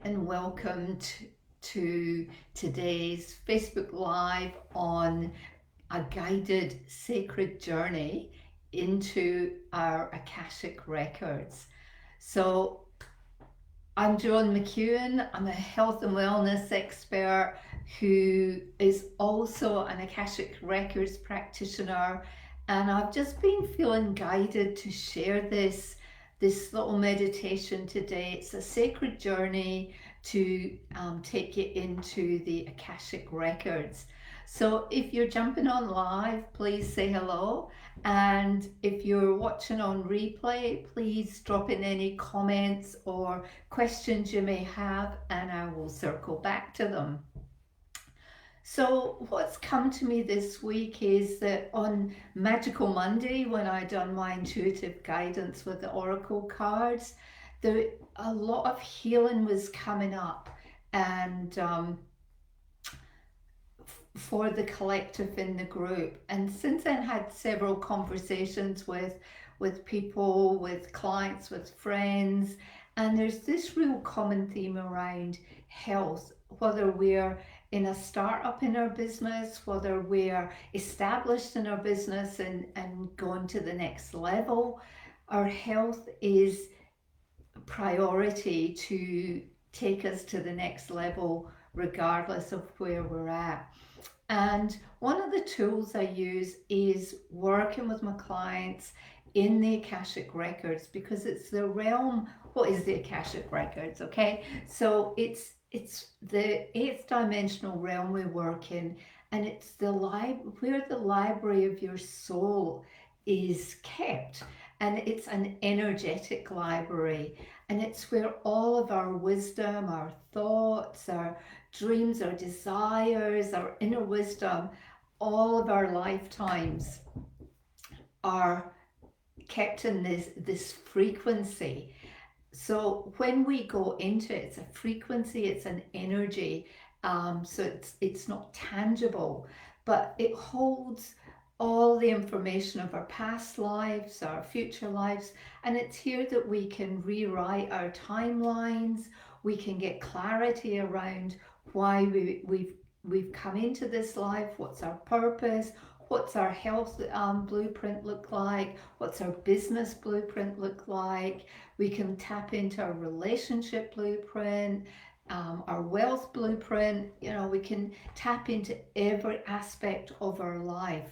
and welcome to today's Facebook Live on a guided sacred journey into our Akashic records. So, I'm Joan McEwen. I'm a health and wellness expert who is also an Akashic Records practitioner, and I've just been feeling guided to share this little meditation today. It's a sacred journey to take you into the Akashic Records. So if you're jumping on live, please say hello. And if you're watching on replay, please drop in any comments or questions you may have, and I will circle back to them. So what's come to me this week is that on Magical Monday, when I done my intuitive guidance with the Oracle cards, a lot of healing was coming up, and for the collective in the group. And since then, had several conversations with people, with clients, with friends, and there's this real common theme around health, whether we're in a startup in our business, whether we're established in our business and going to the next level. Our health is a priority to take us to the next level regardless of where we're at. And one of the tools I use is working with my clients in the Akashic Records, because it's the realm. What is the Akashic Records? Okay, so it's the eighth dimensional realm we work in, and it's where the library of your soul is kept, and it's an energetic library, and it's where all of our wisdom, our thoughts, our dreams, our desires, our inner wisdom, all of our lifetimes are kept in this frequency. So when we go into it, it's a frequency, it's an energy. So it's not tangible, but it holds all the information of our past lives, our future lives, and it's here that we can rewrite our timelines. We can get clarity around why we've come into this life, what's our purpose, what's our health blueprint look like, what's our business blueprint look like. We can tap into our relationship blueprint, our wealth blueprint. We can tap into every aspect of our life.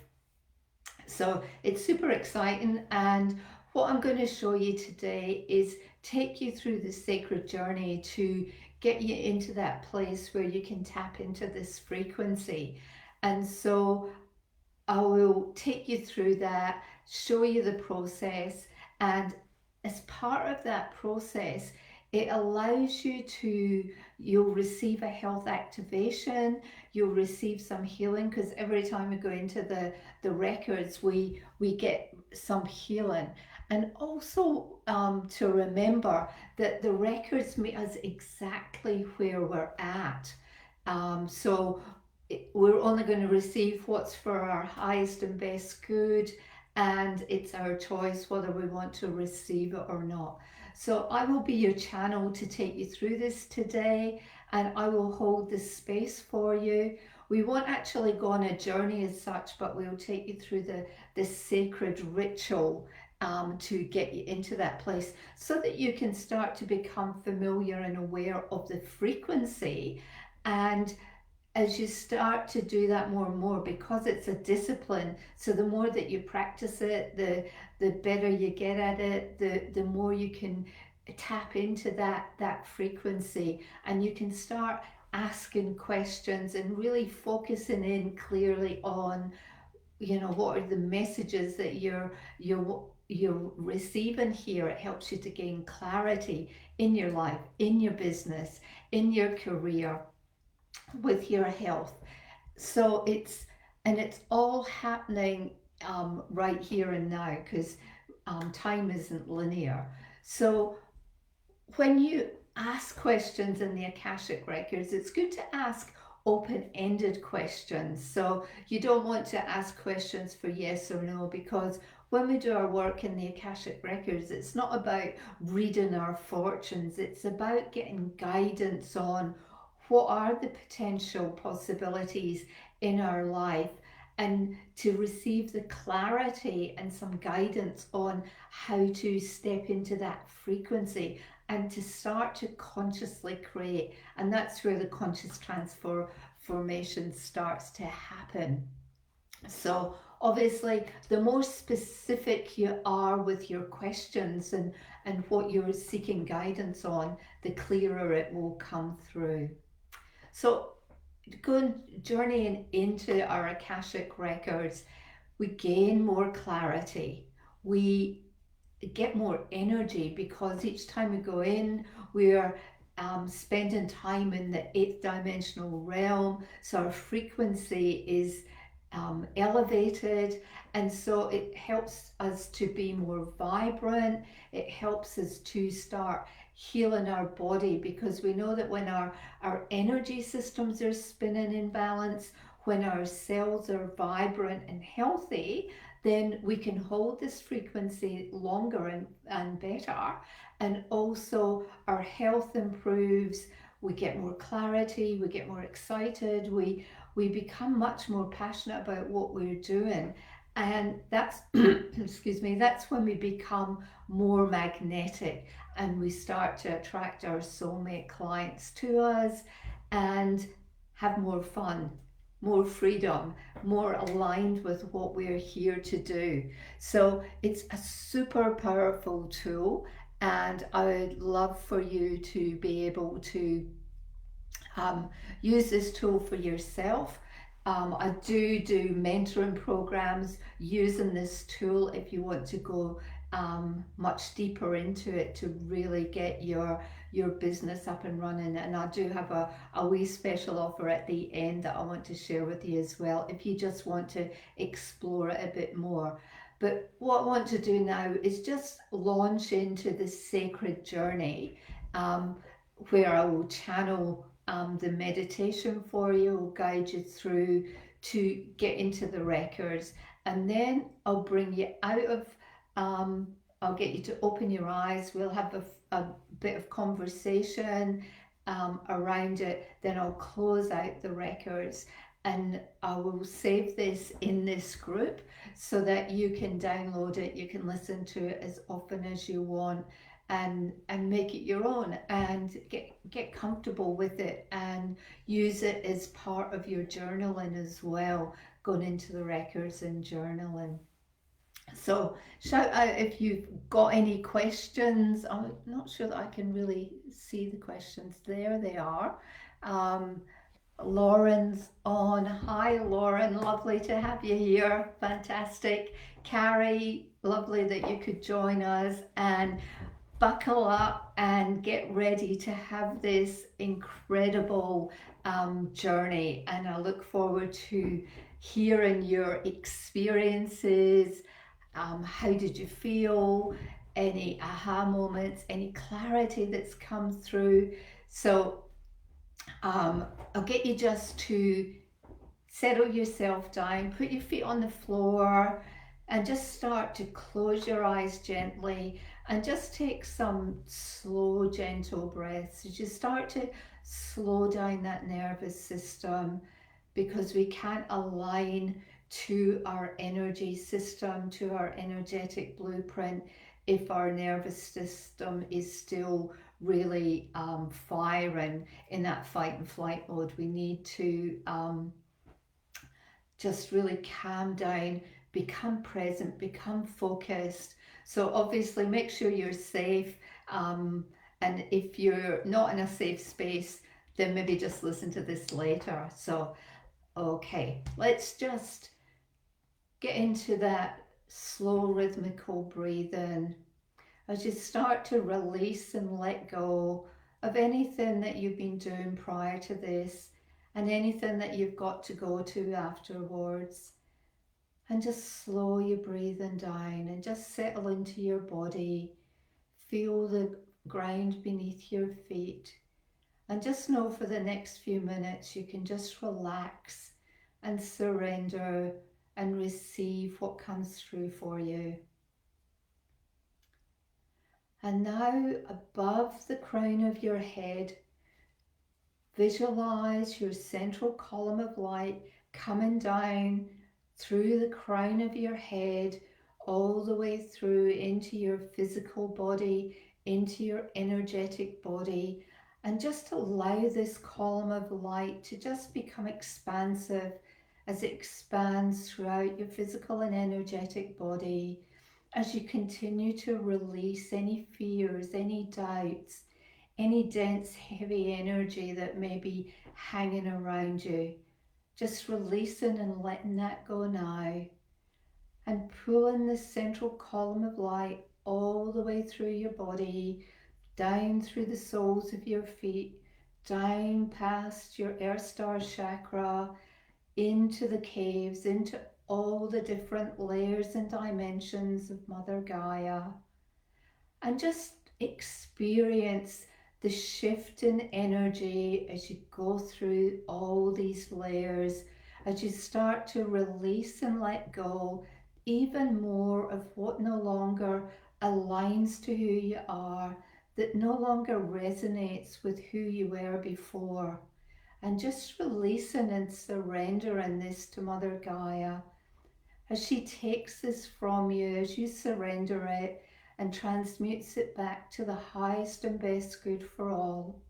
So it's super exciting, and what I'm going to show you today is take you through the sacred journey to get you into that place where you can tap into this frequency. And so I will take you through that, show you the process, and as part of that process, it allows you'll receive a health activation, you'll receive some healing, because every time we go into the records, we get some healing. And also to remember that the records meet us exactly where we're at. So we're only going to receive what's for our highest and best good, and it's our choice whether we want to receive it or not. So I will be your channel to take you through this today, and I will hold this space for you. We won't actually go on a journey as such, but we'll take you through the sacred ritual to get you into that place, so that you can start to become familiar and aware of the frequency. And as you start to do that more and more, because it's a discipline, so the more that you practice it, the better you get at it, the more you can tap into that frequency, and you can start asking questions and really focusing in clearly on what are the messages that you're receiving here. It helps you to gain clarity in your life, in your business, in your career, with your health. So it's all happening right here and now, because time isn't linear. So when you ask questions in the Akashic Records, it's good to ask open-ended questions. So you don't want to ask questions for yes or no, because when we do our work in the Akashic Records, it's not about reading our fortunes, it's about getting guidance on what are the potential possibilities in our life, and to receive the clarity and some guidance on how to step into that frequency and to start to consciously create. And that's where the conscious transformation starts to happen. So obviously, the more specific you are with your questions and what you're seeking guidance on, the clearer it will come through. So going journeying into our Akashic records, we gain more clarity. We get more energy because each time we go in, we're spending time in the eighth dimensional realm. So our frequency is elevated, and so it helps us to be more vibrant. It helps us to start healing our body, because we know that when our energy systems are spinning in balance, when our cells are vibrant and healthy, then we can hold this frequency longer and better. And also our health improves, we get more clarity, we get more excited, we become much more passionate about what we're doing. And that's excuse me, that's when we become more magnetic and we start to attract our soulmate clients to us and have more fun, more freedom, more aligned with what we're here to do. So it's a super powerful tool, and I would love for you to be able to um, use this tool for yourself. I do mentoring programs using this tool if you want to go much deeper into it to really get your business up and running. And I do have a wee special offer at the end that I want to share with you as well if you just want to explore it a bit more. But what I want to do now is just launch into this sacred journey, um, where I will channel the meditation for you, will guide you through to get into the records, and then I'll bring you out of, um, I'll get you to open your eyes. We'll have a bit of conversation around it, then I'll close out the records, and I will save this in this group so that you can download it, you can listen to it as often as you want, and make it your own, and get comfortable with it and use it as part of your journaling as well, going into the records and journaling. So shout out if you've got any questions. I'm not sure that I can really see the questions. There they are. um, Lauren's on. Hi, Lauren. Lovely to have you here. Fantastic. Carrie, lovely that you could join us. And buckle up and get ready to have this incredible journey. And I look forward to hearing your experiences. How did you feel? Any aha moments? Any clarity that's come through? So I'll get you just to settle yourself down, put your feet on the floor, and just start to close your eyes gently and just take some slow, gentle breaths as you start to slow down that nervous system, because we can't align to our energy system, to our energetic blueprint, if our nervous system is still really firing in that fight and flight mode. We need to just really calm down, become present, become focused. So obviously make sure you're safe. And if you're not in a safe space, then maybe just listen to this later. So, okay, let's just get into that slow rhythmical breathing as you start to release and let go of anything that you've been doing prior to this and anything that you've got to go to afterwards. And just slow your breathing down and just settle into your body. Feel the ground beneath your feet. And just know for the next few minutes you can just relax and surrender and receive what comes through for you. And now, above the crown of your head, visualize your central column of light coming down through the crown of your head, all the way through into your physical body, into your energetic body, and just allow this column of light to just become expansive as it expands throughout your physical and energetic body, as you continue to release any fears, any doubts, any dense, heavy energy that may be hanging around you. Just releasing and letting that go now, and pulling the central column of light all the way through your body, down through the soles of your feet, down past your earth star chakra, into the caves, into all the different layers and dimensions of Mother Gaia, and just experience the shift in energy as you go through all these layers, as you start to release and let go even more of what no longer aligns to who you are, that no longer resonates with who you were before. And just releasing and surrendering this to Mother Gaia as she takes this from you, as you surrender it and transmutes it back to the highest and best good for all.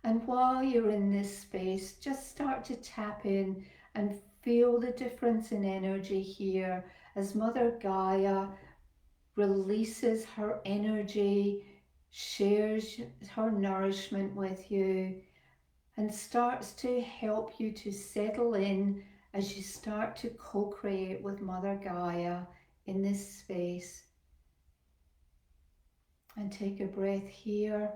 And while you're in this space, just start to tap in and feel the difference in energy here as Mother Gaia releases her energy, shares her nourishment with you, and starts to help you to settle in as you start to co-create with Mother Gaia in this space. And take a breath here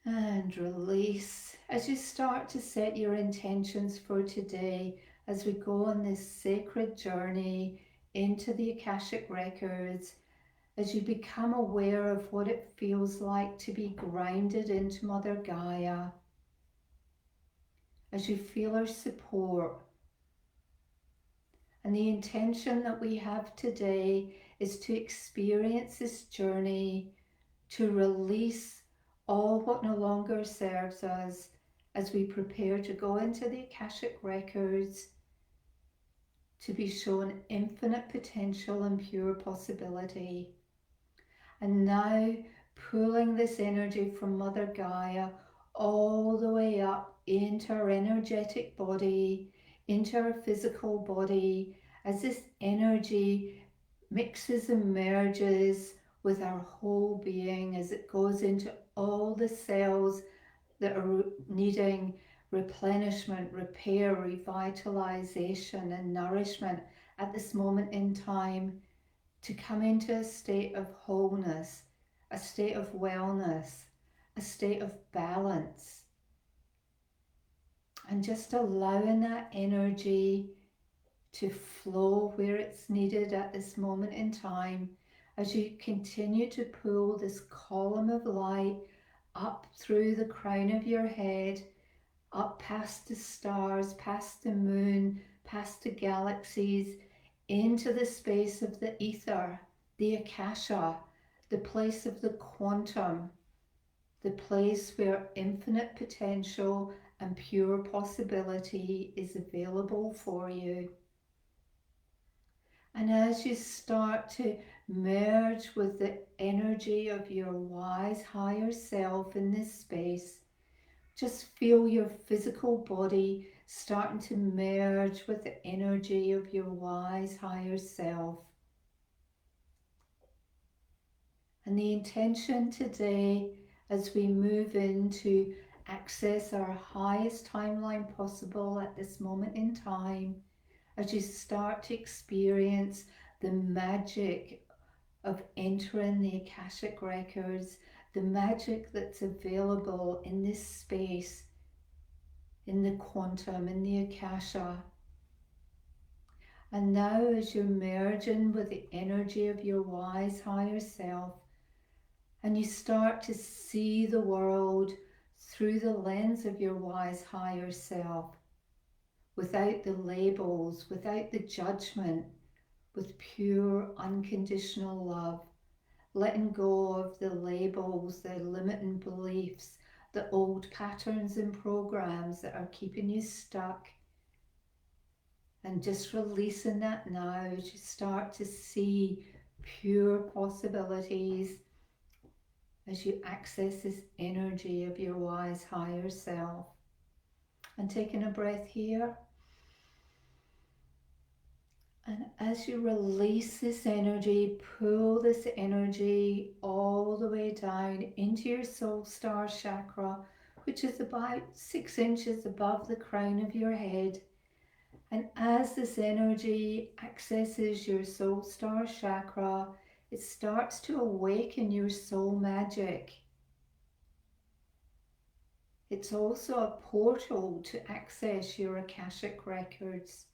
and release as you start to set your intentions for today as we go on this sacred journey into the Akashic records, as you become aware of what it feels like to be grounded into Mother Gaia, as you feel her support. And the intention that we have today is to experience this journey, to release all what no longer serves us as we prepare to go into the Akashic records, to be shown infinite potential and pure possibility. And now pulling this energy from Mother Gaia all the way up into our energetic body, into our physical body, as this energy mixes and merges with our whole being, as it goes into all the cells that are needing replenishment, repair, revitalization, and nourishment at this moment in time, to come into a state of wholeness, a state of wellness, a state of balance, and just allowing that energy to flow where it's needed at this moment in time, as you continue to pull this column of light up through the crown of your head, up past the stars, past the moon, past the galaxies, into the space of the ether, the Akasha, the place of the quantum, the place where infinite potential and pure possibility is available for you. And as you start to merge with the energy of your wise higher self in this space, just feel your physical body starting to merge with the energy of your wise higher self. And the intention today, as we move into access our highest timeline possible at this moment in time, as you start to experience the magic of entering the Akashic records, the magic that's available in this space, in the quantum, in the Akasha. And now, as you're merging with the energy of your wise higher self, and you start to see the world through the lens of your wise higher self, without the labels, without the judgment, with pure unconditional love, letting go of the labels, the limiting beliefs, the old patterns and programs that are keeping you stuck, and just releasing that now as you start to see pure possibilities, as you access this energy of your wise higher self. And taking a breath here. And as you release this energy, pull this energy all the way down into your soul star chakra, which is about 6 inches above the crown of your head. And as this energy accesses your soul star chakra, it starts to awaken your soul magic. It's also a portal to access your Akashic records.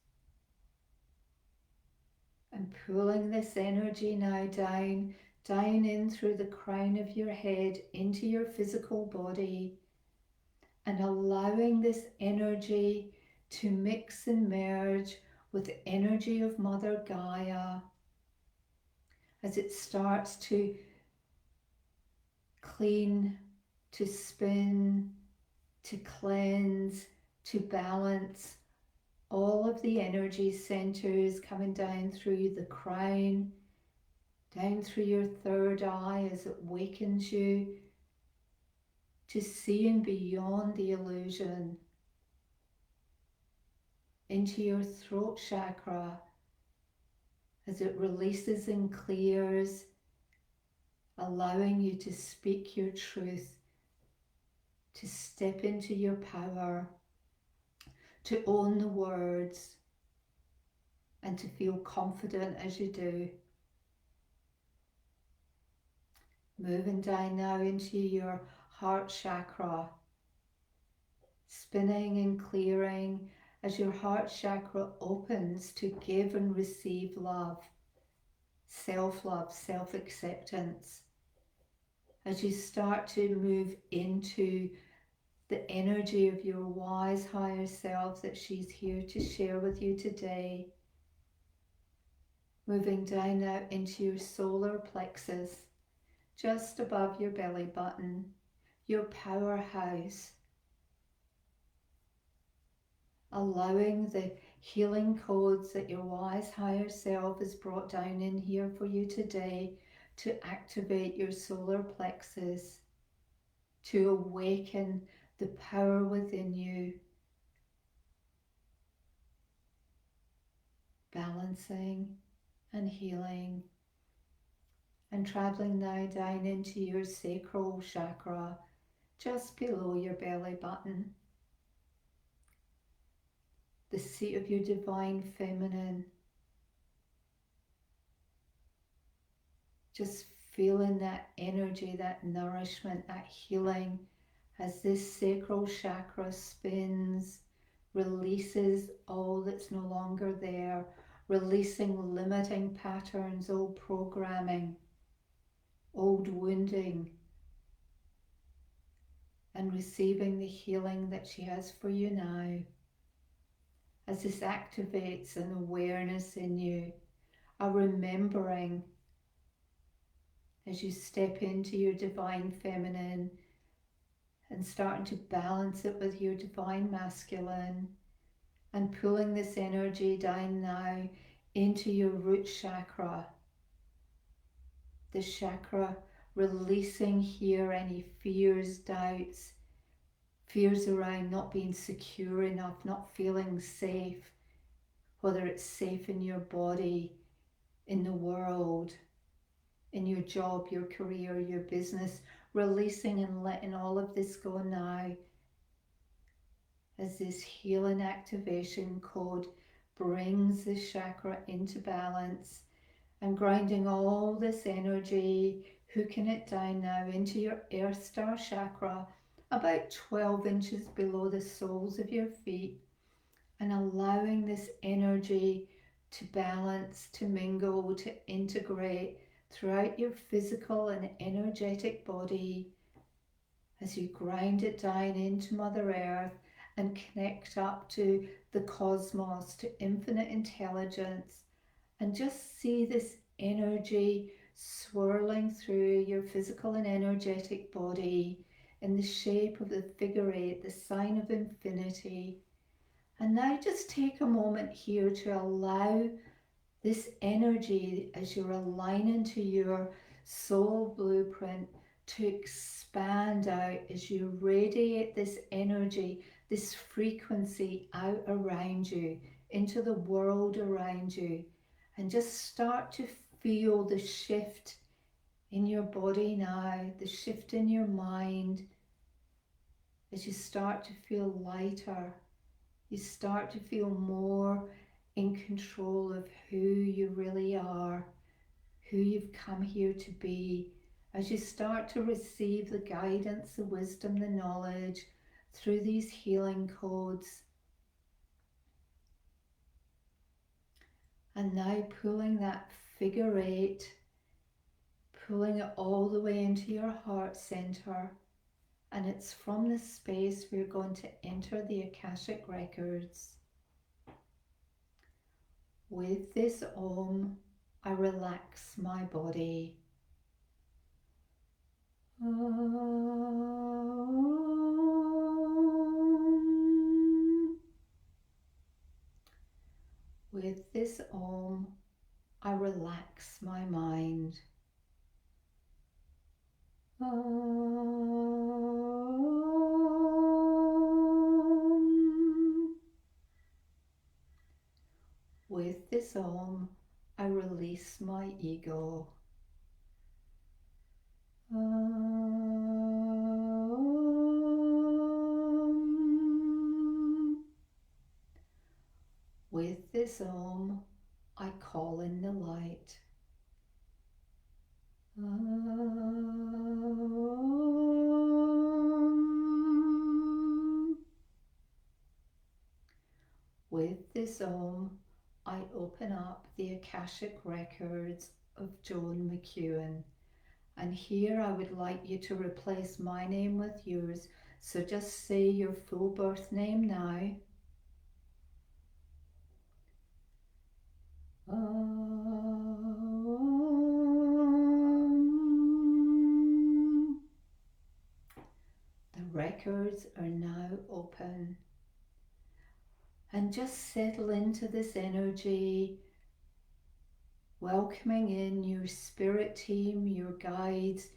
And pulling this energy now down in through the crown of your head into your physical body, and allowing this energy to mix and merge with the energy of Mother Gaia as it starts to clean, to spin, to cleanse, to balance all of the energy centers coming down through the crown, down through your third eye as it wakens you to seeing beyond the illusion, into your throat chakra as it releases and clears, allowing you to speak your truth, to step into your power, to own the words, and to feel confident as you do. Moving down now into your heart chakra, spinning and clearing as your heart chakra opens to give and receive love, self-love, self-acceptance. As you start to move into the energy of your wise higher self that she's here to share with you today. Moving down now into your solar plexus, just above your belly button, your powerhouse, allowing the healing codes that your wise higher self has brought down in here for you today to activate your solar plexus, to awaken the power within you, balancing and healing, and traveling now down into your sacral chakra, just below your belly button, the seat of your divine feminine. Just feeling that energy, that nourishment, that healing as this sacral chakra spins, releases all that's no longer there, releasing limiting patterns, old programming, old wounding, and receiving the healing that she has for you now. As this activates an awareness in you, a remembering as you step into your divine feminine and starting to balance it with your divine masculine, and pulling this energy down now into your root chakra, the chakra releasing here any fears, doubts, fears around not being secure enough, not feeling safe, whether it's safe in your body, in the world, in your job, your career, your business, releasing and letting all of this go now as this healing activation code brings the chakra into balance and grounding all this energy, hooking it down now into your earth star chakra, about 12 inches below the soles of your feet, and allowing this energy to balance, to mingle, to integrate throughout your physical and energetic body as you grind it down into Mother Earth and connect up to the cosmos, to infinite intelligence, and just see this energy swirling through your physical and energetic body in the shape of the figure eight, the sign of infinity. And now just take a moment here to allow this energy as you're aligning to your soul blueprint to expand out as you radiate this energy, this frequency out around you, into the world around you, and just start to feel the shift in your body now, the shift in your mind as you start to feel lighter. You start to feel more in control of who you really are, who you've come here to be, as you start to receive the guidance, the wisdom, the knowledge through these healing codes. And now pulling that figure eight, pulling it all the way into your heart center. And it's from this space we're going to enter the Akashic records. With this Om, I relax my body. Om. With this Om, I relax my mind. Om. With this Om, I release my ego. Om. With this Om, I call in the light. Om. With this Om, I open up the Akashic records of Joan McEwen. And here I would like you to replace my name with yours. So just say your full birth name now. The records are now open. And just settle into this energy, welcoming in your spirit team, your guides,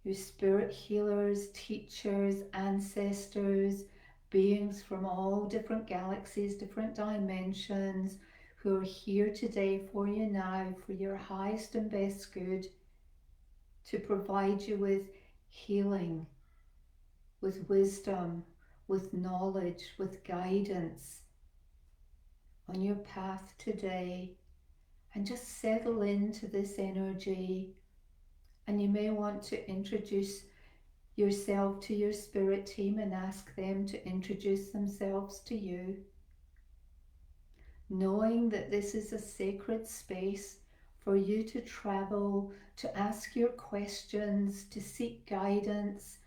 your spirit healers, teachers, ancestors, beings from all different galaxies, different dimensions, who are here today for you now, for your highest and best good, to provide you with healing, with wisdom, with knowledge, with guidance on your path today. And just settle into this energy. And you may want to introduce yourself to your spirit team and ask them to introduce themselves to you. Knowing that this is a sacred space for you to travel, to ask your questions, to seek guidance,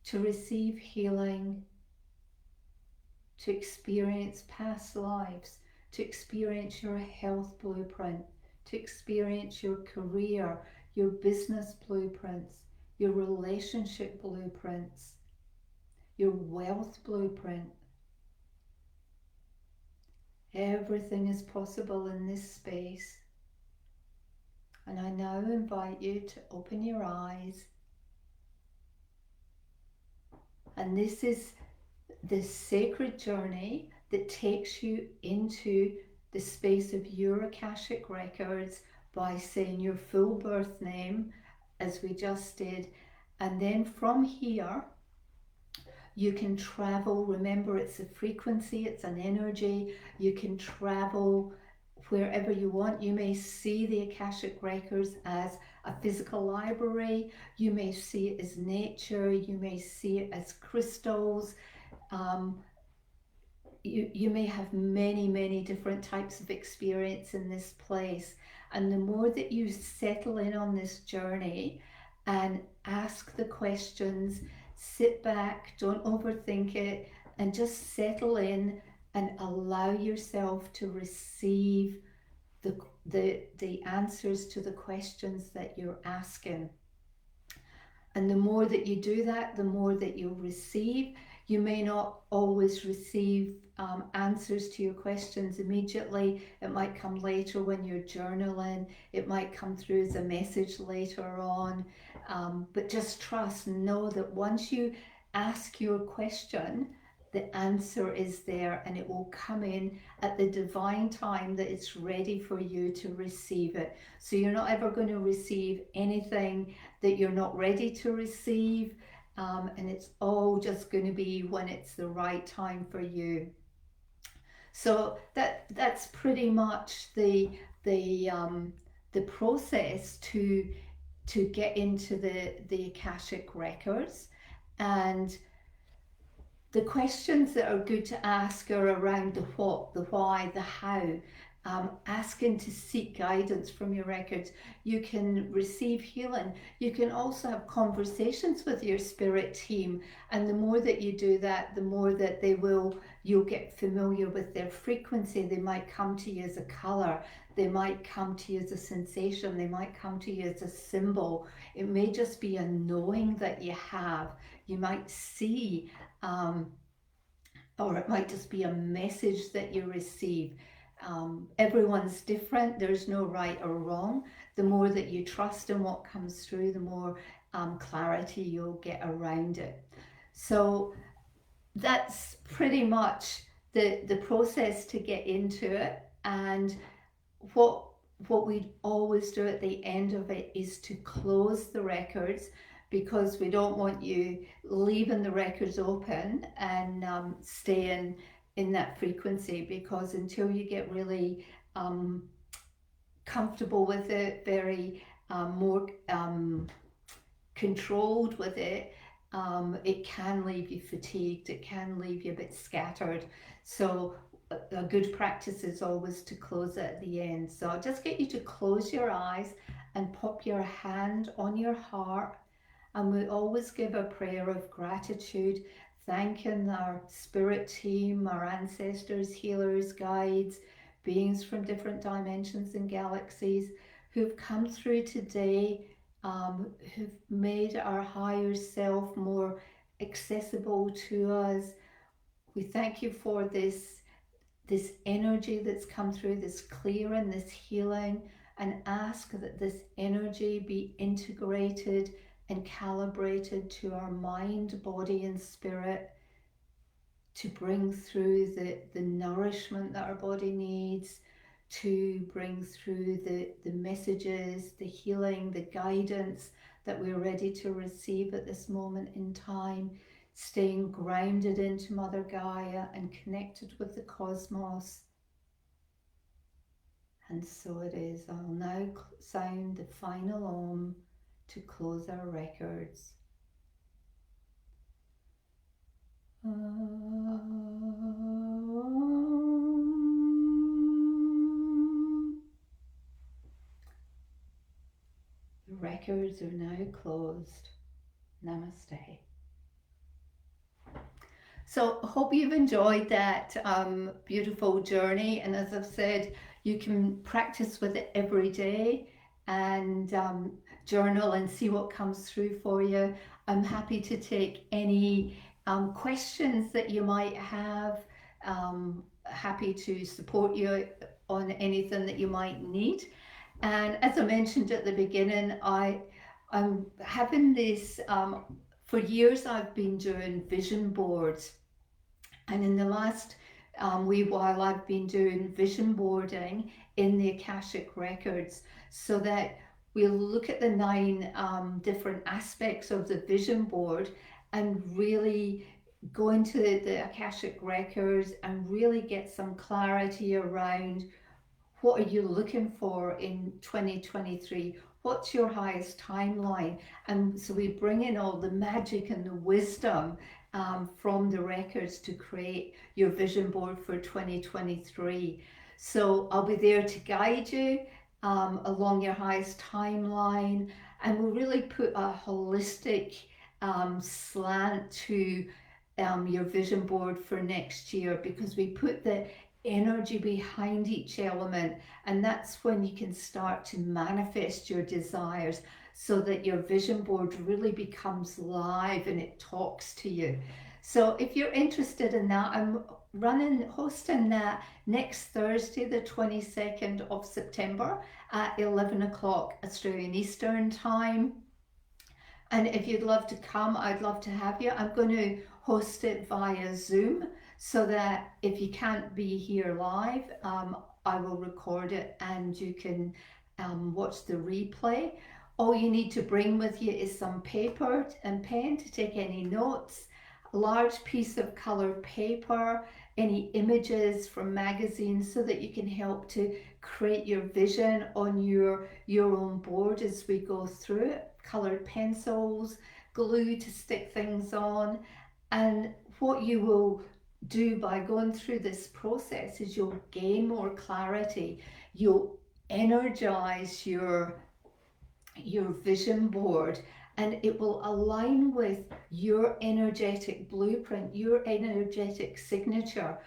to receive healing, to experience past lives, to experience your health blueprint, to experience your career, your business blueprints, your relationship blueprints, your wealth blueprint. Everything is possible in this space. And I now invite you to open your eyes. And this is this sacred journey that takes you into the space of your Akashic records by saying your full birth name, as we just did. And then from here, you can travel. Remember, it's a frequency, it's an energy. You can travel wherever you want. You may see the Akashic records as a physical library. You may see it as nature. You may see it as crystals. You may have many different types of experience in this place. And the more that you settle in on this journey and ask the questions, sit back, don't overthink it, and just settle in and allow yourself to receive the answers to the questions that you're asking. And the more that you do that, the more that you'll receive. You may not always receive answers to your questions immediately. It might come later when you're journaling. It might come through as a message later on. But just trust, know that once you ask your question, the answer is there, and it will come in at the divine time that it's ready for you to receive it. So you're not ever going to receive anything that you're not ready to receive, and it's all just going to be when it's the right time for you. So that's pretty much the process to get into the Akashic records. And the questions that are good to ask are around the what, the why, the how. Asking to seek guidance from your records. You can receive healing. You can also have conversations with your spirit team, and the more that you do that, the more that you'll get familiar with their frequency. They might come to you as a color. They might come to you as a sensation. They might come to you as a symbol. It may just be a knowing that you have. You might see, or it might just be a message that you receive. Everyone's different. There's no right or wrong. The more that you trust in what comes through, the more clarity you'll get around it. So that's pretty much the process to get into it. And what we always do at the end of it is to close the records, because we don't want you leaving the records open and staying in that frequency, because until you get really comfortable with it, very more controlled with it, it can leave you fatigued, it can leave you a bit scattered. So a good practice is always to close it at the end. So I'll just get you to close your eyes and pop your hand on your heart, and we always give a prayer of gratitude, thanking our spirit team, our ancestors, healers, guides, beings from different dimensions and galaxies who've come through today, who've made our higher self more accessible to us. We thank you for this energy that's come through, this clearing, this healing, and ask that this energy be integrated and calibrated to our mind, body, and spirit, to bring through the nourishment that our body needs, to bring through the messages, the healing, the guidance that we're ready to receive at this moment in time, staying grounded into Mother Gaia and connected with the cosmos. And so it is. I'll now sound the final Om to close our records. The records are now closed. Namaste. So I hope you've enjoyed that beautiful journey. And as I've said, you can practice with it every day and journal and see what comes through for you. I'm happy to take any questions that you might have. Happy to support you on anything that you might need. And as I mentioned at the beginning, I'm having this, for years I've been doing vision boards. And in the last wee while, I've been doing vision boarding in the Akashic records, so that we'll look at the 9 different aspects of the vision board and really go into the Akashic records and really get some clarity around what are you looking for in 2023? What's your highest timeline? And so we bring in all the magic and the wisdom from the records to create your vision board for 2023. So I'll be there to guide you along your highest timeline, and we'll really put a holistic slant to your vision board for next year, because we put the energy behind each element, and that's when you can start to manifest your desires, so that your vision board really becomes live and it talks to you. So if you're interested in that, I'm hosting that next Thursday, the 22nd of September at 11 o'clock Australian Eastern Time. And if you'd love to come, I'd love to have you. I'm going to host it via Zoom, so that if you can't be here live, I will record it and you can watch the replay. All you need to bring with you is some paper and pen to take any notes, a large piece of colored paper, any images from magazines, so that you can help to create your vision on your own board as we go through it. Colored pencils, glue to stick things on. And what you will do by going through this process is you'll gain more clarity. You'll energize your vision board, and it will align with your energetic blueprint, your energetic signature,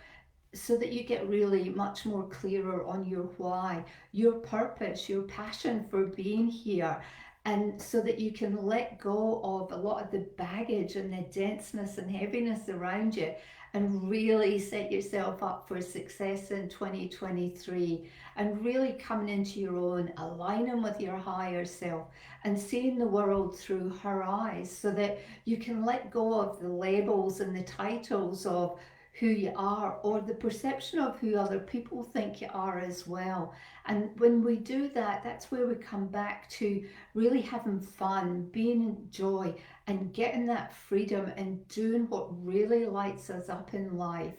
so that you get really much more clearer on your why, your purpose, your passion for being here. And so that you can let go of a lot of the baggage and the denseness and heaviness around you, and really set yourself up for success in 2023, and really coming into your own, aligning with your higher self and seeing the world through her eyes, so that you can let go of the labels and the titles of who you are, or the perception of who other people think you are as well. And when we do that, that's where we come back to really having fun, being in joy, and getting that freedom and doing what really lights us up in life.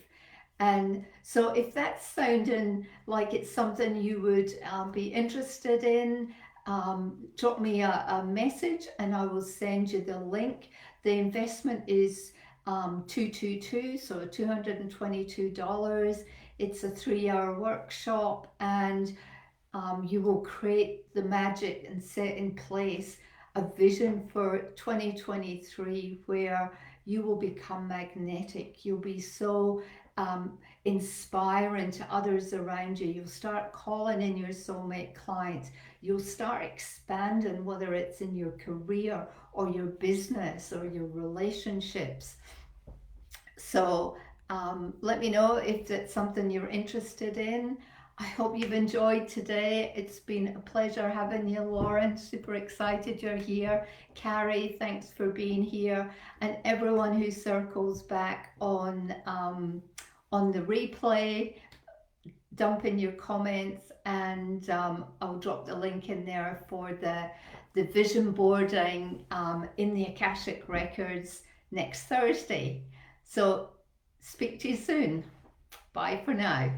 And so, if that's sounding like it's something you would be interested in, drop me a message and I will send you the link. The investment is 222, so $222. It's a 3-hour workshop, and you will create the magic and set in place a vision for 2023 where you will become magnetic. You'll be so inspiring to others around you. You'll start calling in your soulmate clients. You'll start expanding, whether it's in your career or your business or your relationships. So let me know if that's something you're interested in. I hope you've enjoyed today. It's been a pleasure having you, Lauren. Super excited you're here. Carrie, thanks for being here. And everyone who circles back on the replay, dump in your comments, and I'll drop the link in there for the vision boarding in the Akashic Records next Thursday. So speak to you soon. Bye for now.